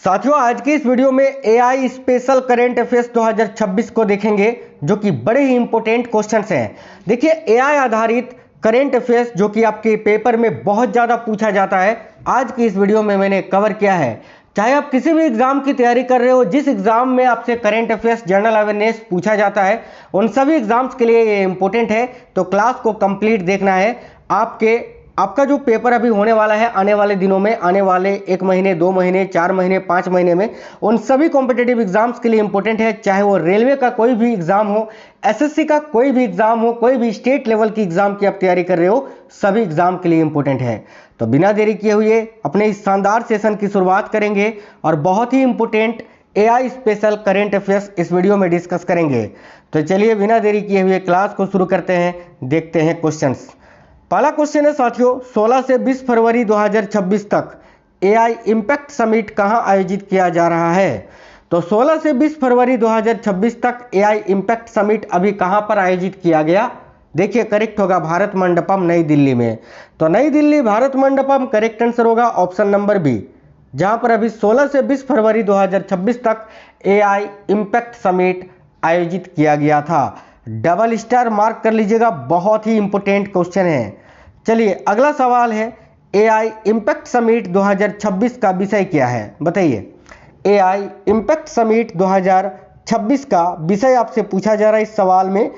साथियों, आज की इस वीडियो में एआई स्पेशल करंट अफेयर्स 2026 को देखेंगे, जो कि बड़े ही इंपॉर्टेंट क्वेश्चंस हैं। देखिए, एआई आधारित करंट अफेयर्स जो कि आपके पेपर में बहुत ज़्यादा पूछा जाता है, आज की इस वीडियो में मैंने कवर किया है। चाहे आप किसी भी एग्जाम की तैयारी कर रहे हो, जिस एग्जाम में आपसे करंट अफेयर्स, जनरल अवेयरनेस पूछा जाता है, उन सभी एग्जाम्स के लिए ये इंपॉर्टेंट है। तो क्लास को कंप्लीट देखना है। आपका जो पेपर अभी होने वाला है आने वाले दिनों में, आने वाले 1 महीने, 2 महीने, 4 महीने, 5 महीने में, उन सभी कॉम्पिटेटिव एग्जाम्स के लिए इंपॉर्टेंट है। चाहे वो रेलवे का कोई भी एग्जाम हो, एसएससी का कोई भी एग्जाम हो, कोई भी स्टेट लेवल की एग्जाम की आप तैयारी कर रहे हो, सभी एग्जाम के लिए इंपॉर्टेंट है। तो बिना देरी किए हुए अपने इस शानदार सेशन की शुरुआत करेंगे और बहुत ही important AI special current affairs इस वीडियो में डिस्कस करेंगे। तो चलिए बिना देरी किए हुए क्लास को शुरू करते हैं, देखते हैं क्वेश्चंस। पहला क्वेश्चन है साथियों, 16 से 20 फरवरी 2026 तक एआई इम्पैक्ट समिट कहां आयोजित किया जा रहा है? तो 16 से 20 फरवरी 2026 तक एआई इम्पैक्ट समिट अभी कहां पर आयोजित किया गया? देखिए, करेक्ट होगा भारत मंडपम, नई दिल्ली में। तो नई दिल्ली भारत मंडपम करेक्ट आंसर होगा ऑप्शन नंबर बी, जहां पर अभी 16 से 20 फरवरी 2026 तक एआई इम्पैक्ट समिट आयोजित किया गया था। डबल स्टार मार्क कर लीजिएगा, बहुत ही इंपॉर्टेंट क्वेश्चन है। चलिए अगला सवाल है, एआई इम्पैक्ट समिट 2026 का विषय क्या है? बताइए। एआई इम्पैक्ट समिट 2026 का विषय आपसे पूछा जा रहा है इस सवाल में।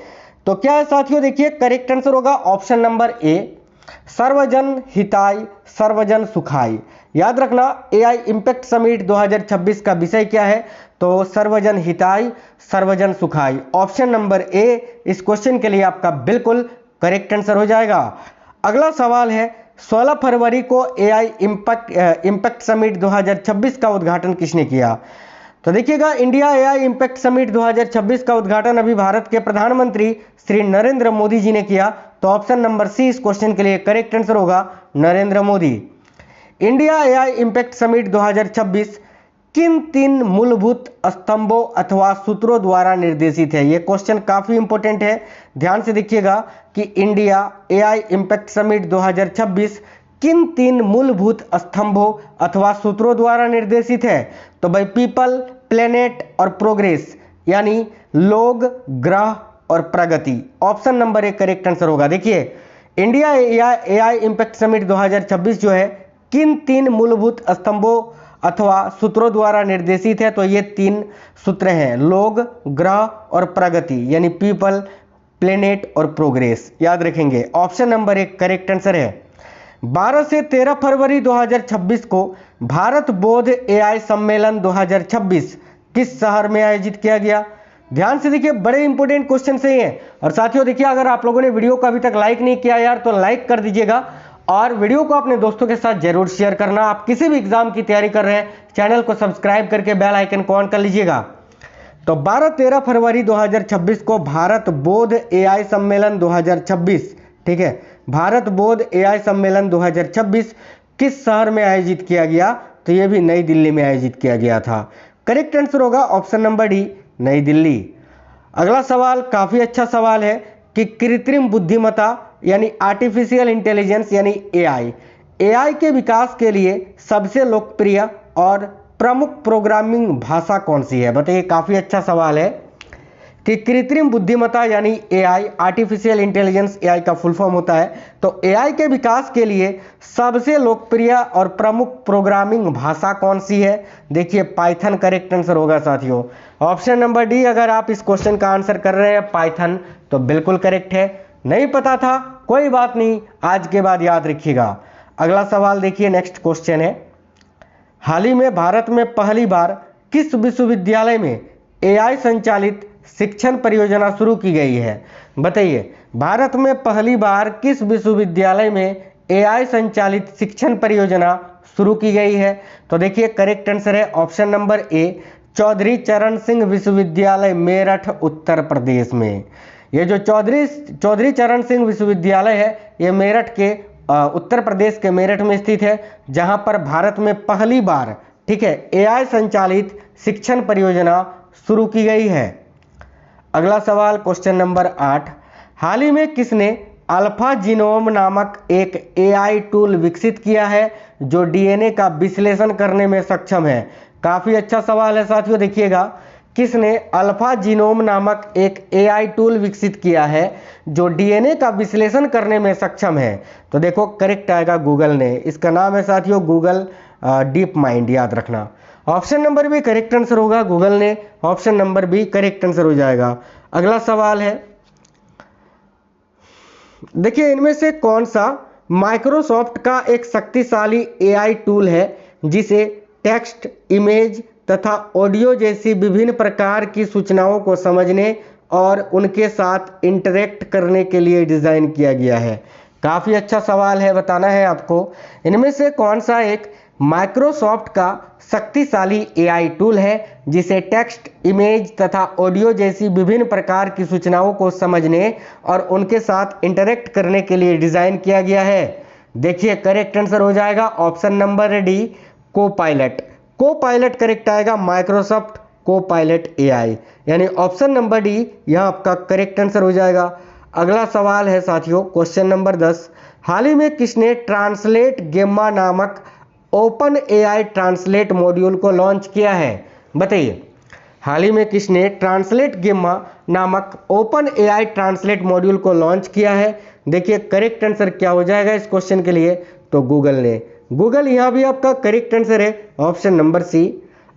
तो क्या है साथियों? देखिए, करेक्ट आंसर होगा ऑप्शन नंबर ए, सर्वजन हिताय सर्वजन सुखाय। याद रखना, एआई इम्पैक्ट समिट 2026 का विषय क्या है? तो सर्वजन हिताय सर्वजन सुखाय। ऑप्शन नंबर ए इस क्वेश्चन के लिए आपका बिल्कुल करेक्ट आंसर हो जाएगा। अगला सवाल है, 16 फरवरी को एआई इम्पैक्ट समिट 2026 का उद्घाटन किसने किया? तो देखिएगा, इंडिया एआई इम्पैक्ट समिट 2026 का उद्घाटन अभी भारत के प्रधानमंत्री श्री नरेंद्र मोदी जी ने किया। तो ऑप्शन नंबर सी इस क्वेश्चन के लिए करेक्ट आंसर होगा Narendra Modi. India AI impact summit 2026 किन 3 मूलभूत स्तंभों अथवा सूत्रों द्वारा निर्देशित है? यह क्वेश्चन काफी इंपॉर्टेंट है, ध्यान से देखिएगा कि इंडिया एआई इम्पैक्ट समिट 2026 किन 3 मूलभूत स्तंभों अथवा सूत्रों द्वारा निर्देशित है? तो भाई पीपल, प्लेनेट और प्रोग्रेस, यानी लोग, ग्रह और प्रगति। Option number A correct answer होगा। देखिए, इंडिया एआई इम्पैक्ट समिट 2026 जो है किन 3 मूलभूत स्तंभों अथवा सूत्रों द्वारा निर्देशित है? तो ये 3 सूत्र हैं, लोग, ग्रह और प्रगति, यानी पीपल, प्लेनेट और प्रोग्रेस। याद रखेंगे, ऑप्शन नंबर 1 करेक्ट आंसर है। 12 से 13 फरवरी 2026 को भारत बौद्ध एआई सम्मेलन 2026 किस शहर में आयोजित किया गया? ध्यान से देखिए, बड़े इंपॉर्टेंट क्वेश्चन से हैं। और साथियों देखिए, अगर आप लोगों ने वीडियो को अभी तक लाइक नहीं किया यार, तो लाइक कर दीजिएगा और वीडियो को अपने दोस्तों के साथ जरूर शेयर करना। आप किसी भी एग्जाम की तैयारी कर रहे हैं, चैनल को सब्सक्राइब करके बेल आइकन को ऑन कर लीजिएगा। तो 12-13 फरवरी 2026 को भारत बौद्ध एआई सम्मेलन 2026, ठीक है, भारत बौद्ध एआई सम्मेलन 2026 किस शहर में आयोजित किया गया? तो यह भी नई दिल्ली में आयोजित किया गया था। करेक्ट आंसर होगा ऑप्शन नंबर डी, नई दिल्ली। अगला सवाल काफी अच्छा सवाल है कि कृत्रिम बुद्धिमत्ता यानी आर्टिफिशियल इंटेलिजेंस यानी एआई के विकास के लिए सबसे लोकप्रिय और प्रमुख प्रोग्रामिंग भाषा कौन सी है? बताइए, काफी अच्छा सवाल है कि कृत्रिम बुद्धिमत्ता यानी एआई, आर्टिफिशियल इंटेलिजेंस एआई का फुल फॉर्म होता है। तो एआई के विकास के लिए सबसे लोकप्रिय और प्रमुख प्रोग्रामिंग भाषा कौन सी है? देखिए, पाइथन करेक्ट आंसर होगा साथियों। ऑप्शन नंबर डी, अगर आप इस क्वेश्चन का आंसर कर रहे हैं पाइथन, तो बिल्कुल करेक्ट है। नहीं पता था, कोई बात नहीं, आज के बाद याद रखिएगा। अगला सवाल देखिए, नेक्स्ट क्वेश्चन है, हाल ही में भारत में पहली बार किस विश्वविद्यालय में एआई संचालित शिक्षण परियोजना शुरू की गई है? बताइए, भारत में पहली बार किस विश्वविद्यालय में एआई संचालित शिक्षण परियोजना शुरू की गई है? तो देखिए, करेक्ट आंसर है ऑप्शन नंबर ए, चौधरी चरण सिंह विश्वविद्यालय, मेरठ, उत्तर प्रदेश में। ये जो चौधरी चरण सिंह विश्वविद्यालय है, ये मेरठ के उत्तर प्रदेश के मेरठ में स्थित है, जहां पर भारत में पहली बार, ठीक है, एआई संचालित शिक्षण परियोजना शुरू की गई है। अगला सवाल क्वेश्चन नंबर 8, हाल ही में किसने अल्फा जीनोम नामक एक एआई टूल विकसित किया है जो डीएनए का विश्लेषण करने में सक्षम है? काफ़ी अच्छा सवाल है साथियों। देखिएगा, किसने अल्फा जीनोम नामक एक एआई टूल विकसित किया है जो डीएनए का विश्लेषण करने में सक्षम है? तो देखो करेक्ट आएगा गूगल ने। इसका नाम है साथियों गूगल डीप माइंड, याद रखना। Option number B correct answer होगा गूगल ने, option number B correct answer हो जाएगा। अगला सवाल है, देखिए इनमें से कौन सा माइक्रोसॉफ्ट का एक शक्तिशाली एआई टूल है जिसे टेक्स्ट, इमेज तथा ऑडियो जैसी विभिन्न प्रकार की सूचनाओं को समझने और उनके साथ इंटरेक्ट करने के लिए डिज़ाइन किया गया है? काफ़ी अच्छा सवाल है, बताना है आपको। इनमें से कौन सा एक माइक्रोसॉफ्ट का शक्तिशाली एआई टूल है जिसे टेक्स्ट, इमेज तथा ऑडियो जैसी विभिन्न प्रकार की सूचनाओं को समझने और उनके साथ इंटरेक्ट करने के लिए डिज़ाइन किया गया है? देखिए करेक्ट आंसर हो जाएगा ऑप्शन नंबर डी, को पायलट। को पायलट करेक्ट आएगा, माइक्रोसॉफ्ट को पायलट एआई, यानी ऑप्शन नंबर डी यहाँ आपका करेक्ट आंसर हो जाएगा। अगला सवाल है साथियों, क्वेश्चन नंबर 10। हाल ही में किसने ट्रांसलेट गेम्मा नामक ओपन एआई ट्रांसलेट मॉड्यूल को लॉन्च किया है? बताइए, हाल ही में किसने ट्रांसलेट गेम्मा नामक ओपन एआई ट्रांसलेट मॉड्यूल को लॉन्च किया है? देखिए करेक्ट आंसर क्या हो जाएगा इस क्वेश्चन के लिए? तो गूगल ने। गूगल यहाँ भी आपका करेक्ट आंसर है, ऑप्शन नंबर सी।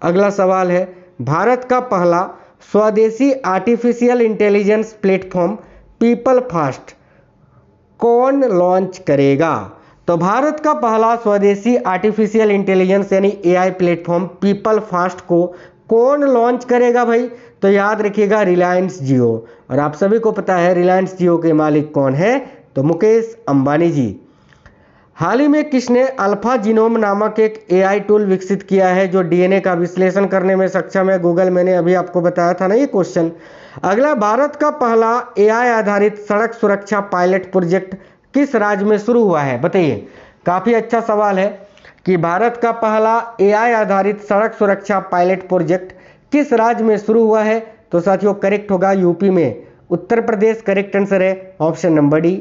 अगला सवाल है, भारत का पहला स्वदेशी artificial intelligence platform people fast कौन लॉन्च करेगा? तो भारत का पहला स्वदेशी आर्टिफिशियल इंटेलिजेंस यानी एआई प्लेटफॉर्म पीपल फास्ट को कौन लॉन्च करेगा भाई? तो याद रखिएगा रिलायंस जियो। और आप सभी को पता है रिलायंस जियो के मालिक कौन है? तो मुकेश अंबानी जी। हाल ही में किसने अल्फा जीनोम नामक एक एआई टूल विकसित किया है जो डीएनए का विश्लेषण करने में सक्षम है? गूगल, मैंने अभी आपको बताया था ना ये क्वेश्चन। अगला, भारत का पहला एआई आधारित सड़क सुरक्षा पायलट प्रोजेक्ट किस राज्य में शुरू हुआ है? बताइए। काफ़ी अच्छा सवाल है कि भारत का पहला एआई आधारित सड़क सुरक्षा पायलट प्रोजेक्ट किस राज्य में शुरू हुआ है? तो साथियों करेक्ट होगा यूपी में। उत्तर प्रदेश करेक्ट आंसर है, ऑप्शन नंबर डी।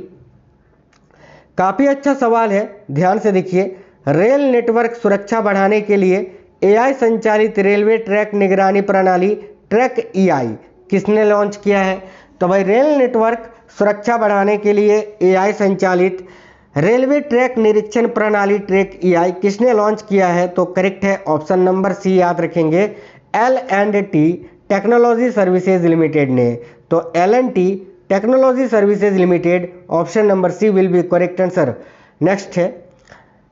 काफ़ी अच्छा सवाल है, ध्यान से देखिए। रेल नेटवर्क सुरक्षा बढ़ाने के लिए एआई संचालित रेलवे ट्रैक निगरानी प्रणाली ट्रैक ईआई किसने लॉन्च किया है? तो भाई रेल नेटवर्क सुरक्षा बढ़ाने के लिए एआई संचालित रेलवे ट्रैक निरीक्षण प्रणाली ट्रैक ईआई किसने लॉन्च किया है? तो करेक्ट है ऑप्शन नंबर सी, याद रखेंगे L&T टेक्नोलॉजी सर्विसेज लिमिटेड ने। तो L&T technology services limited, option number C will be correct answer. Next है,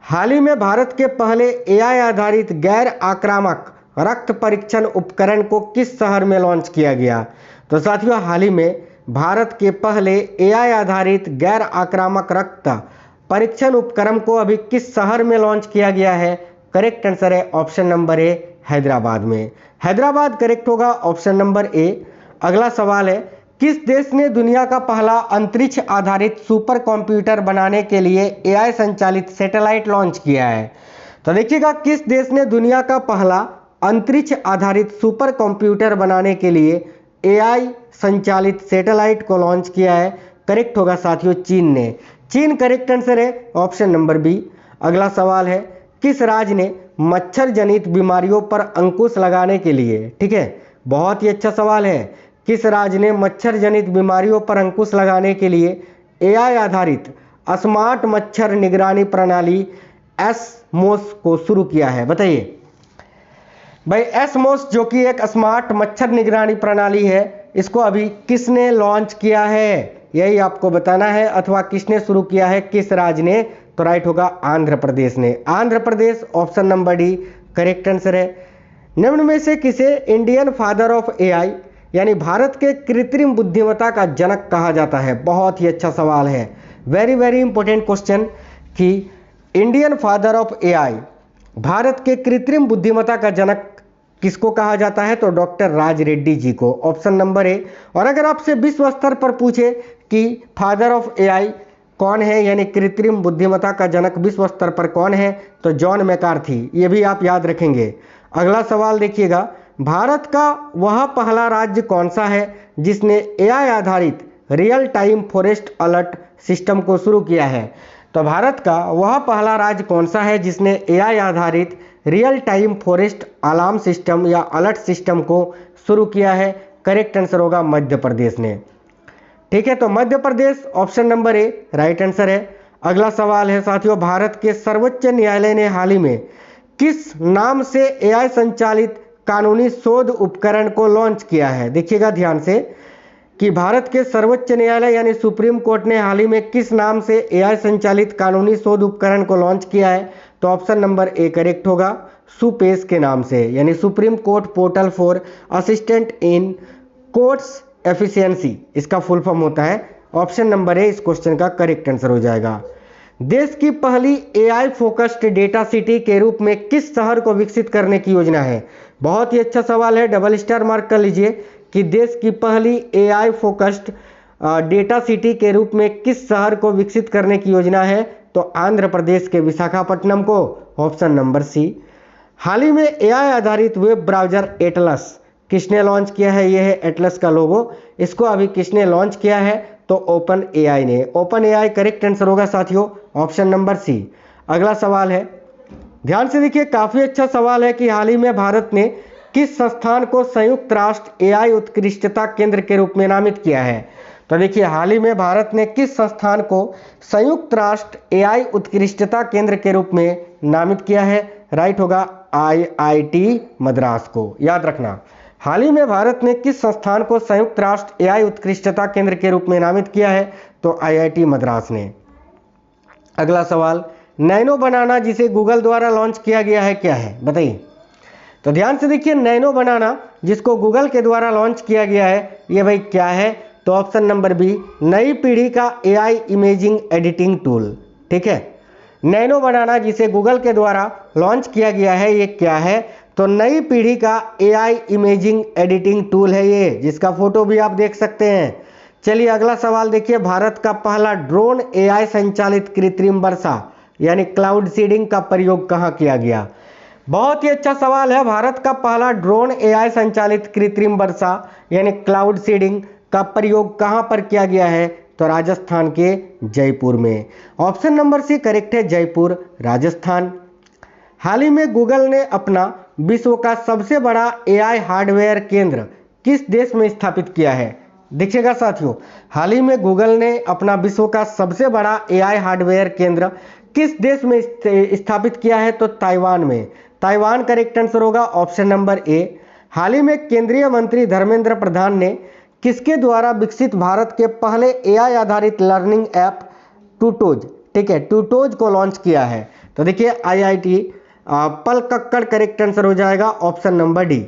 हाल ही में भारत के पहले एआई आधारित गैर आक्रामक रक्त परीक्षण उपकरण को किस शहर में लॉन्च किया गया? तो साथियों हाल ही में भारत के पहले एआई आधारित गैर आक्रामक रक्त परीक्षण उपकरण को अभी किस शहर में लॉन्च किया गया है? करेक्ट आंसर है ऑप्शन नंबर ए, हैदराबाद में। हैदराबाद करेक्ट होगा, ऑप्शन नंबर ए। अगला सवाल है, किस देश ने दुनिया का पहला अंतरिक्ष आधारित सुपर कंप्यूटर बनाने के लिए एआई संचालित सैटेलाइट लॉन्च किया है? तो देखिएगा, किस देश ने दुनिया का पहला अंतरिक्ष आधारित सुपर कंप्यूटर बनाने के लिए एआई संचालित सैटेलाइट को लॉन्च किया है? करेक्ट होगा साथियों चीन ने। चीन करेक्ट आंसर है, ऑप्शन नंबर बी। अगला सवाल है, किस राज्य ने मच्छर जनित बीमारियों पर अंकुश लगाने के लिए, ठीक है, बहुत ही अच्छा सवाल है, किस राज्य ने मच्छर जनित बीमारियों पर अंकुश लगाने के लिए एआई आधारित स्मार्ट मच्छर निगरानी प्रणाली एसमोस को शुरू किया है? बताइए भाई, एसमोस जो कि एक स्मार्ट मच्छर निगरानी प्रणाली है, इसको अभी किसने लॉन्च किया है? यही आपको बताना है, अथवा किसने शुरू किया है, किस राज्य ने? तो राइट होगा आंध्र प्रदेश ने। Andhra Pradesh, option number D correct answer है। निम्न में से किसे इंडियन फादर ऑफ एआई यानी भारत के कृत्रिम बुद्धिमत्ता का जनक कहा जाता है? बहुत ही अच्छा सवाल है, वेरी वेरी इंपॉर्टेंट क्वेश्चन कि Indian father of AI, Bharat के कृत्रिम बुद्धिमत्ता का जनक किसको कहा जाता है? तो डॉक्टर राज रेड्डी जी को, ऑप्शन नंबर ए। और अगर आपसे विश्व स्तर पर पूछे कि फादर ऑफ एआई कौन है यानी कृत्रिम बुद्धिमत्ता का जनक विश्व स्तर पर कौन है? तो जॉन मैकार्थी, ये भी आप याद रखेंगे। अगला सवाल देखिएगा, भारत का वह पहला राज्य कौन सा है जिसने एआई आधारित real time forest alert system को शुरू किया है? तो भारत का वह पहला राज्य कौन सा है जिसने एआई आधारित real time forest alarm system या अलर्ट सिस्टम को शुरू किया है? करेक्ट आंसर होगा मध्य प्रदेश ने। ठीक है, तो Madhya Pradesh option number A right answer है। अगला सवाल है साथियों, भारत के सर्वोच्च न्यायालय ने हाल ही में किस नाम से एआई संचालित कानूनी शोध उपकरण को लॉन्च किया है? देखिएगा ध्यान से कि भारत के सर्वोच्च न्यायालय यानी सुप्रीम कोर्ट ने हाल ही में किस नाम से एआई संचालित कानूनी शोध उपकरण को लॉन्च किया है? तो ऑप्शन नंबर ए करेक्ट होगा, सुपेश के नाम से, यानी supreme court portal for assistant in courts efficiency, इसका फुल फॉर्म होता है। ऑप्शन नंबर ए इस क्वेश्चन का करेक्ट आंसर हो जाएगा। देश की पहली एआई फोकस्ड डेटा सिटी के रूप में किस शहर को विकसित करने की योजना है? बहुत ही अच्छा सवाल है, डबल स्टार मार्क कर लीजिए कि देश की पहली एआई फोकस्ड डेटा सिटी के रूप में किस शहर को विकसित करने की योजना है? तो आंध्र प्रदेश के विशाखापट्टनम को, ऑप्शन नंबर सी। हाल ही में एआई आधारित वेब ब्राउजर एटलस किसने लॉन्च किया है? यह है एटलस का लोगो, इसको अभी किसने लॉन्च किया है? तो ओपन एआई ने। ओपन एआई करेक्ट आंसर होगा साथियों, ऑप्शन नंबर सी। अगला सवाल है, ध्यान से देखिए, काफी अच्छा सवाल है कि हाल ही में भारत ने किस संस्थान को संयुक्त राष्ट्र एआई उत्कृष्टता केंद्र के रूप में नामित किया है? तो देखिए, हाल ही में भारत ने किस संस्थान को संयुक्त राष्ट्र एआई उत्कृष्टता केंद्र के रूप में नामित किया है? राइट होगा आईआईटी मद्रास को, याद रखना। हाल ही में भारत ने किस संस्थान को संयुक्त राष्ट्र एआई उत्कृष्टता केंद्र के रूप में नामित किया है? तो आईआईटी मद्रास ने। अगला सवाल, नैनो बनाना जिसे गूगल द्वारा लॉन्च किया गया है क्या है? बताइए। तो ध्यान से देखिए, नैनो बनाना जिसको गूगल के द्वारा लॉन्च किया गया है, ये भाई क्या है? तो ऑप्शन नंबर बी, नई पीढ़ी का एआई इमेजिंग एडिटिंग टूल। ठीक है, नैनो बनाना जिसे गूगल के द्वारा लॉन्च किया गया है, ये क्या है? तो नई पीढ़ी का एआई इमेजिंग एडिटिंग टूल है ये, जिसका फोटो भी आप देख सकते हैं। चलिए अगला सवाल देखिए, भारत का पहला ड्रोन एआई संचालित कृत्रिम वर्षा यानी क्लाउड सीडिंग का प्रयोग कहाँ किया गया? बहुत ही अच्छा सवाल है। भारत का पहला ड्रोन एआई संचालित कृत्रिम वर्षा यानी क्लाउड सीडिंग का प्रयोग कहाँ पर किया गया है? तो राजस्थान के जयपुर में। ऑप्शन नंबर सी करेक्ट है, जयपुर राजस्थान। हाल ही में गूगल ने अपना विश्व का सबसे बड़ा एआई हार्डवेयर केंद्र किस देश में स्थापित किया है? देखिएगा साथियों, हाल ही में गूगल ने अपना विश्व का सबसे बड़ा एआई हार्डवेयर केंद्र किस देश में स्थापित किया है? तो ताइवान में। ताइवान करेक्ट आंसर होगा, ऑप्शन नंबर ए। हाल ही में केंद्रीय मंत्री धर्मेंद्र प्रधान ने किसके द्वारा विकसित भारत के पहले एआई आधारित लर्निंग ऐप टूटोज, ठीक है, टूटोज को लॉन्च किया है? तो देखिए आईआईटी पलक्कड़ करेक्ट आंसर हो जाएगा, ऑप्शन नंबर डी।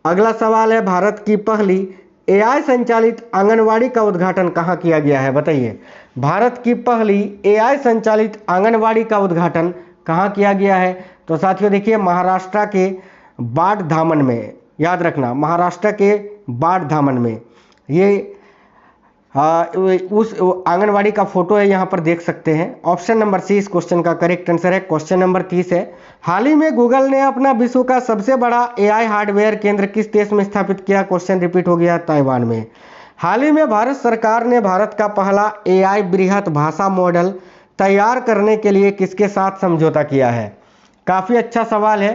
अगला सवाल है, भारत की पहली एआई संचालित आंगनवाड़ी का उद्घाटन कहाँ किया गया है? बताइए। भारत की पहली एआई संचालित आंगनवाड़ी का उद्घाटन कहाँ किया गया है? तो साथियों देखिए, महाराष्ट्र के बाढ़धामन में, याद रखना, महाराष्ट्र के बाढ़धामन में ये उस आंगनवाड़ी का फोटो है, यहाँ पर देख सकते हैं। ऑप्शन नंबर सी इस क्वेश्चन का करेक्ट आंसर है। क्वेश्चन नंबर 30 है, हाल ही में गूगल ने अपना विश्व का सबसे बड़ा एआई हार्डवेयर केंद्र किस देश में स्थापित किया? क्वेश्चन रिपीट हो गया, ताइवान में। हाल ही में भारत सरकार ने भारत का पहला एआई बृहत भाषा मॉडल तैयार करने के लिए किसके साथ समझौता किया है? काफ़ी अच्छा सवाल है।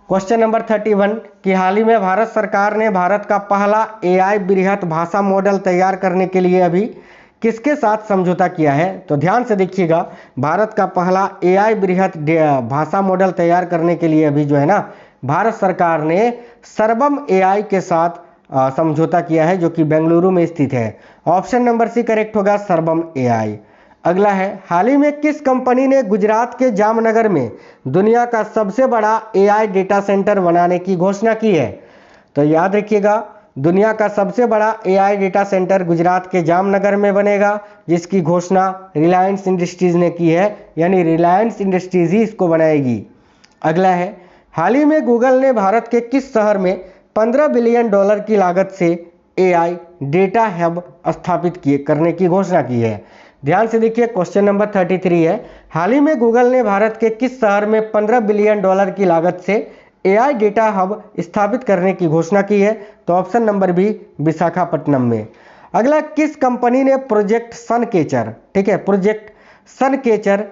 क्वेश्चन नंबर 31 कि हाल ही में भारत सरकार ने भारत का पहला एआई बृहत भाषा मॉडल तैयार करने के लिए अभी किसके साथ समझौता किया है? तो ध्यान से देखिएगा, भारत का पहला एआई बृहत भाषा मॉडल तैयार करने के लिए अभी जो है ना, भारत सरकार ने सर्वम एआई के साथ समझौता किया है, जो कि बेंगलुरु में स्थित है। ऑप्शन नंबर सी करेक्ट होगा, सर्वम एआई। अगला है, हाल ही में किस कंपनी ने गुजरात के जामनगर में दुनिया का सबसे बड़ा एआई डेटा सेंटर बनाने की घोषणा की है? तो याद रखिएगा, दुनिया का सबसे बड़ा एआई डेटा सेंटर गुजरात के जामनगर में बनेगा, जिसकी घोषणा रिलायंस इंडस्ट्रीज ने की है, यानी रिलायंस इंडस्ट्रीज ही इसको बनाएगी। अगला है, हाल ही में गूगल ने भारत के किस शहर में $15 बिलियन की लागत से एआई डेटा हब स्थापित करने की घोषणा की है? ध्यान से देखिए, क्वेश्चन नंबर 33 है, हाल ही में गूगल ने भारत के किस शहर में $15 बिलियन की लागत से एआई डेटा हब स्थापित करने की घोषणा की है? तो ऑप्शन नंबर बी, विशाखापट्टनम में। अगला, किस कंपनी ने प्रोजेक्ट सनकेचर, ठीक है, प्रोजेक्ट सनकेचर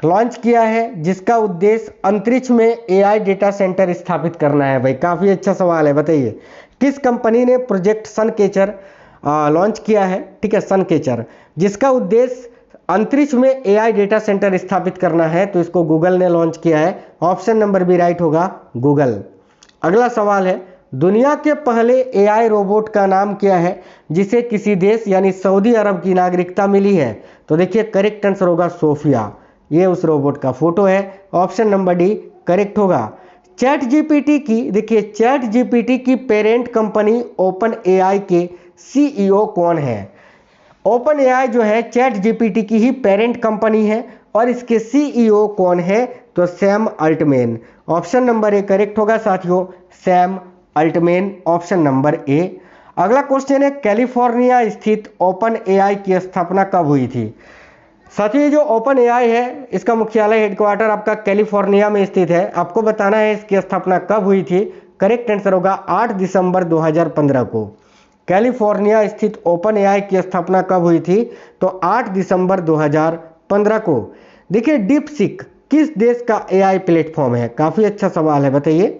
लॉन्च किया है जिसका उद्देश्य अंतरिक्ष में एआई डेटा सेंटर स्थापित करना है? भाई काफ़ी अच्छा सवाल है, बताइए किस कंपनी ने प्रोजेक्ट सनकेचर लॉन्च किया है? ठीक है, सनकेचर, जिसका उद्देश्य अंतरिक्ष में एआई डेटा सेंटर स्थापित करना है, तो इसको गूगल ने लॉन्च किया है। ऑप्शन नंबर बी राइट होगा, गूगल। अगला सवाल है, दुनिया के पहले एआई रोबोट का नाम क्या है जिसे किसी देश यानी सऊदी अरब की नागरिकता मिली है? तो देखिए करेक्ट आंसर होगा सोफिया, ये उस रोबोट का फोटो है। ऑप्शन नंबर डी करेक्ट होगा। चैट जीपीटी की, देखिए चैट जीपीटी की पेरेंट कंपनी ओपन एआई के सीईओ कौन है? ओपन एआई जो है चैट जीपीटी की ही पेरेंट कंपनी है और इसके सीईओ कौन है? तो Sam Altman. Option number A correct होगा साथियों, Sam Altman, option number A. अगला क्वेश्चन है, कैलिफोर्निया स्थित ओपन एआई की स्थापना कब हुई थी? साथियों जो ओपन एआई है इसका मुख्यालय हेडक्वार्टर आपका कैलिफोर्निया में स्थित है। आपको बताना है इसकी स्थापना कब हुई थी। करेक्ट आंसर होगा 8 दिसंबर 2015 को। कैलिफोर्निया स्थित ओपन एआई की स्थापना कब हुई थी? तो 8 दिसंबर 2015 को। देखिए डीपसीक किस देश का एआई प्लेटफॉर्म है? काफी अच्छा सवाल है, बताइए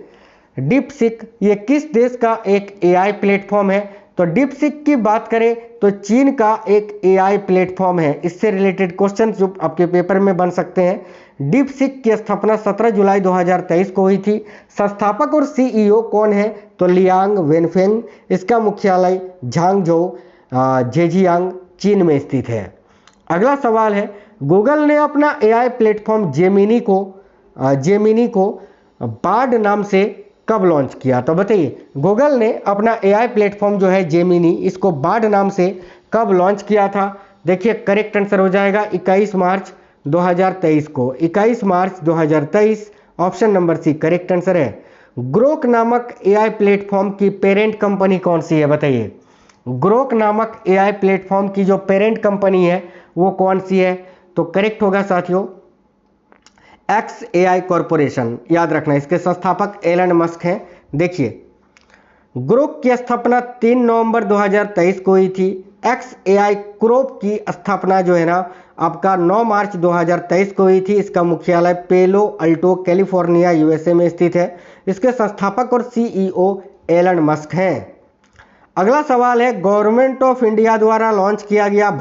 डीपसीक ये किस देश का एक एआई प्लेटफॉर्म है? तो डीपसीक की बात करें तो चीन का एक एआई प्लेटफॉर्म है। इससे रिलेटेड क्वेश्चन जो आपके पेपर में बन सकते हैं। डीपसीक की स्थापना 17 जुलाई 2023 को हुई थी। संस्थापक और सीईओ कौन है? तो लियांग वेनफेंग। इसका मुख्यालय झांगझोउ झेजियांग चीन में स्थित है। अगला सवाल है, गूगल ने अपना एआई प्लेटफॉर्म जेमिनी को बार्ड नाम से कब लॉन्च किया? तो बताइए गूगल ने अपना एआई प्लेटफॉर्म जो है जेमिनी, इसको बार्ड नाम से कब लॉन्च किया था? देखिए करेक्ट आंसर हो जाएगा 21 मार्च 2023 को। 21 March 2023, option number C correct answer है। ग्रोक नामक एआई प्लेटफॉर्म की पेरेंट कंपनी कौन सी है? बताइए ग्रोक नामक एआई प्लेटफॉर्म की जो पेरेंट कंपनी है वो कौन सी है? तो करेक्ट होगा साथियों XAI कॉरपोरेशन। याद रखना इसके संस्थापक एलन मस्क हैं। देखिए ग्रोक की स्थापना 3 नवंबर 2023 को हुई थी। XAI क्रोप की स्थापना जो है ना आपका 9 मार्च 2023 को हुई थी। इसका मुख्यालय पेलो अल्टो कैलिफोर्निया USA में स्थित है। इसके संस्थापक और सीईओ एलन मस्क हैं। अगला सवाल है, गवर्नमेंट ऑफ इंडिया द्वारा लॉन्च किया गया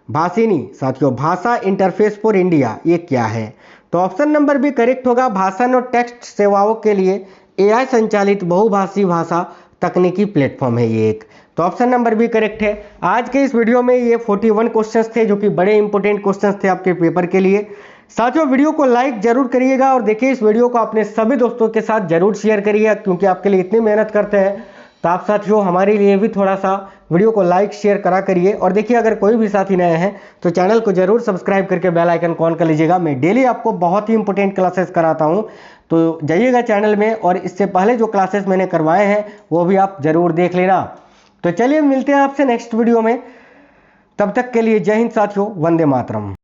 भाषिनी साथियों भाषा इंटरफेस फॉर इंडिया, ये क्या है? तो ऑप्शन नंबर बी करेक्ट होगा, भाषण और टेक्स्ट सेवाओं के लिए एआई संचालित बहुभाषी भाषा तकनीकी प्लेटफॉर्म है ये एक। तो ऑप्शन नंबर बी करेक्ट है। आज के इस वीडियो में ये 41 क्वेश्चंस थे जो कि बड़े इंपॉर्टेंट क्वेश्चंस थे आपके पेपर के लिए। साथियों वीडियो को लाइक जरूर करिएगा और देखिए इस वीडियो को अपने सभी दोस्तों के साथ जरूर शेयर करिए, क्योंकि आपके लिए इतनी मेहनत करते हैं तो आप साथियों हमारे लिए भी थोड़ा सा वीडियो को लाइक शेयर करा करिए। और देखिए अगर कोई भी साथी नए हैं तो चैनल को जरूर सब्सक्राइब करके बेल आइकन ऑन कर लीजिएगा। मैं डेली आपको बहुत ही इंपॉर्टेंट क्लासेस कराता हूं, तो जाइएगा चैनल में और इससे पहले जो क्लासेस मैंने करवाए हैं वो भी आप जरूर देख लेना। तो चलिए मिलते हैं आपसे नेक्स्ट वीडियो में, तब तक के लिए जय हिंद साथियों, वंदे मातरम।